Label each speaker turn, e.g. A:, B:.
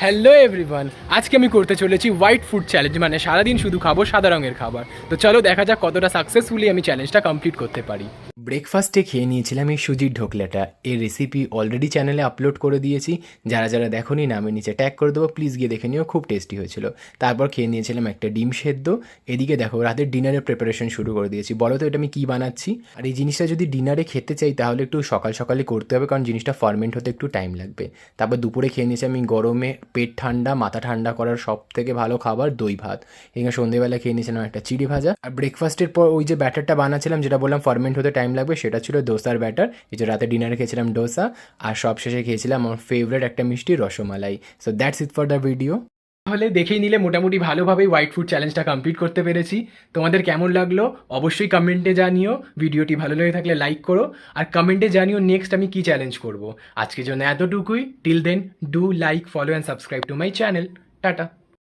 A: Hello everyone, আজকে আমি করতে চলেছি হোয়াইট ফুড চ্যালেঞ্জ, মানে সারাদিন শুধু খাবো সাদা রঙের খাবার। তো চলো দেখা যাক কতটা সাকসেসফুলি আমি চ্যালেঞ্জটা কমপ্লিট করতে পারি। ব্রেকফাস্টে খেয়ে নিয়েছিলাম এই সুজির ঢোকলাটা। এর রেসিপি অলরেডি চ্যানেলে আপলোড করে দিয়েছি, যারা যারা দেখোনি নামে নিচে ট্যাগ করে দেবো, প্লিজ গিয়ে দেখে নিও, খুব টেস্টি হয়েছিল। তারপর খেয়ে নিয়েছিলাম একটা ডিম সেদ্ধ। এদিকে দেখো রাতের ডিনারের প্রিপারেশন শুরু করে দিয়েছি। বলো তো এটা আমি কী বানাচ্ছি? আর এই জিনিসটা যদি ডিনারে খেতে চাই তাহলে একটু সকাল সকালে করতে হবে, কারণ জিনিসটা ফার্মেন্ট হতে একটু টাইম লাগবে। তারপর দুপুরে খেয়ে নিয়েছি আমি গরমে পেট ঠান্ডা মাথা ঠান্ডা করার সব থেকে ভালো খাবার দই ভাত। এখানে সন্ধ্যেবেলা খেয়ে নিয়েছিলাম একটা চিড়ি ভাজা। আর ব্রেকফাস্টের পর ওই যে ব্যাটারটা বানাচ্ছিলাম, যেটা বললাম ফার্মেন্ট হতে টাইম লাগবে, সেটা ছিল ডোসার ব্যাটার। এই যে রাতে ডিনারে খেয়েছিলাম ডোসা, আর সব শেষে খেয়েছিলাম আমার ফেভারিট একটা মিষ্টি rasmalai. So that's it for the video. তাহলে দেখেই নিলে মোটামুটি ভালোভাবেই হোয়াইট ফুড চ্যালেঞ্জটা কমপ্লিট করতে পেরেছি। তোমাদের কেমন লাগলো অবশ্যই কমেন্টে জানিও। ভিডিওটি ভালো লেগে থাকলে লাইক করো, আর কমেন্টে জানিও নেক্সট আমি কি চ্যালেঞ্জ করব। আজকের জন্য এতটুকুই। Till then, do like, follow and subscribe to my channel. Tata.